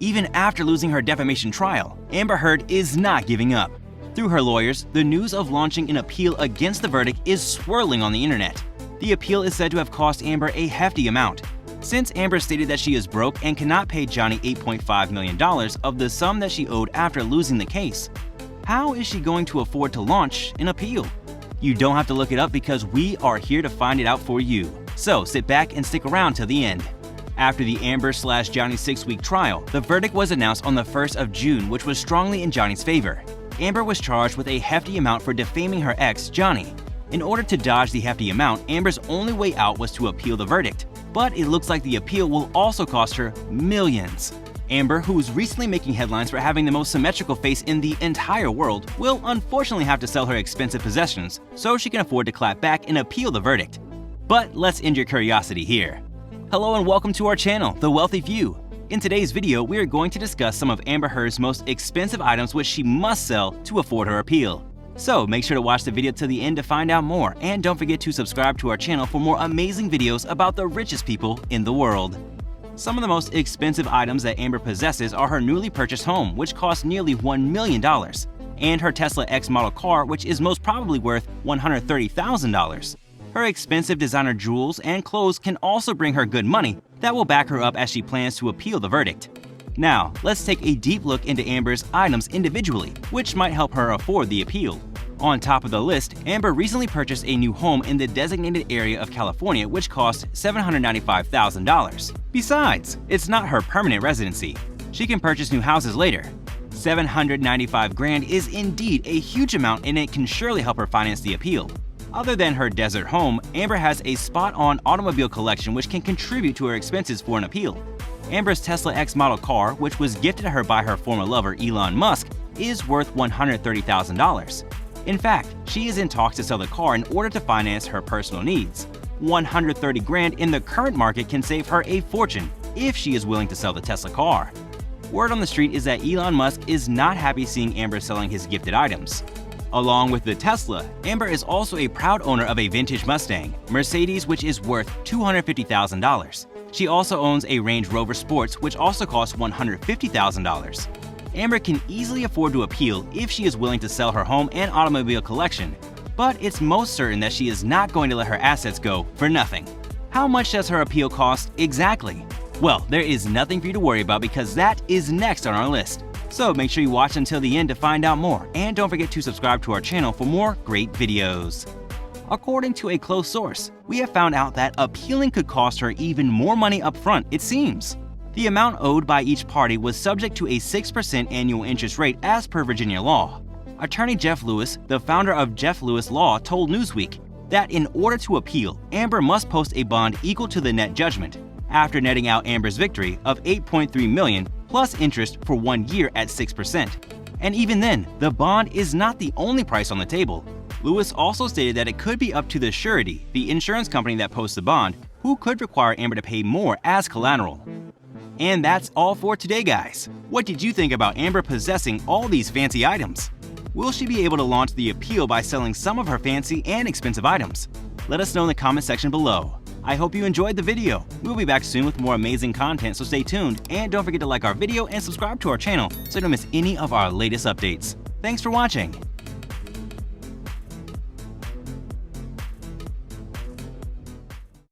Even after losing her defamation trial, Amber Heard is not giving up. Through her lawyers, the news of launching an appeal against the verdict is swirling on the internet. The appeal is said to have cost Amber a hefty amount. Since Amber stated that she is broke and cannot pay Johnny $8.5 million of the sum that she owed after losing the case, how is she going to afford to launch an appeal? You don't have to look it up because we are here to find it out for you. So sit back and stick around till the end. After the Amber/Johnny 6-week trial, the verdict was announced on the 1st of June, which was strongly in Johnny's favor. Amber was charged with a hefty amount for defaming her ex, Johnny. In order to dodge the hefty amount, Amber's only way out was to appeal the verdict. But it looks like the appeal will also cost her millions. Amber, who is recently making headlines for having the most symmetrical face in the entire world, will unfortunately have to sell her expensive possessions so she can afford to clap back and appeal the verdict. But let's end your curiosity here. Hello and welcome to our channel, The Wealthy Few. In today's video, we are going to discuss some of Amber Heard's most expensive items which she must sell to afford her appeal. So make sure to watch the video till the end to find out more, and don't forget to subscribe to our channel for more amazing videos about the richest people in the world. Some of the most expensive items that Amber possesses are her newly purchased home, which costs nearly $1 million, and her Tesla X model car, which is most probably worth $130,000. Her expensive designer jewels and clothes can also bring her good money that will back her up as she plans to appeal the verdict. Now, let's take a deep look into Amber's items individually, which might help her afford the appeal. On top of the list, Amber recently purchased a new home in the designated area of California, which cost $795,000. Besides, it's not her permanent residency. She can purchase new houses later. $795,000 is indeed a huge amount, and it can surely help her finance the appeal. Other than her desert home, Amber has a spot-on automobile collection which can contribute to her expenses for an appeal. Amber's Tesla X model car, which was gifted to her by her former lover Elon Musk, is worth $130,000. In fact, she is in talks to sell the car in order to finance her personal needs. $130,000 in the current market can save her a fortune if she is willing to sell the Tesla car. Word on the street is that Elon Musk is not happy seeing Amber selling his gifted items. Along with the Tesla, Amber is also a proud owner of a vintage Mustang, Mercedes, which is worth $250,000. She also owns a Range Rover Sports, which also costs $150,000. Amber can easily afford to appeal if she is willing to sell her home and automobile collection, but it's most certain that she is not going to let her assets go for nothing. How much does her appeal cost exactly? Well, there is nothing for you to worry about because that is next on our list. So make sure you watch until the end to find out more, and don't forget to subscribe to our channel for more great videos. According to a close source, we have found out that appealing could cost her even more money up front, it seems. The amount owed by each party was subject to a 6% annual interest rate as per Virginia law. Attorney Jeff Lewis, the founder of Jeff Lewis Law, told Newsweek that in order to appeal, Amber must post a bond equal to the net judgment, after netting out Amber's victory of $8.3 million plus interest for 1 year at 6%. And even then, the bond is not the only price on the table. Lewis also stated that it could be up to the surety, the insurance company that posts the bond, who could require Amber to pay more as collateral. And that's all for today, guys. What did you think about Amber possessing all these fancy items? Will she be able to launch the appeal by selling some of her fancy and expensive items? Let us know in the comment section below. I hope you enjoyed the video. We'll be back soon with more amazing content, so stay tuned, and don't forget to like our video and subscribe to our channel so you don't miss any of our latest updates. Thanks for watching.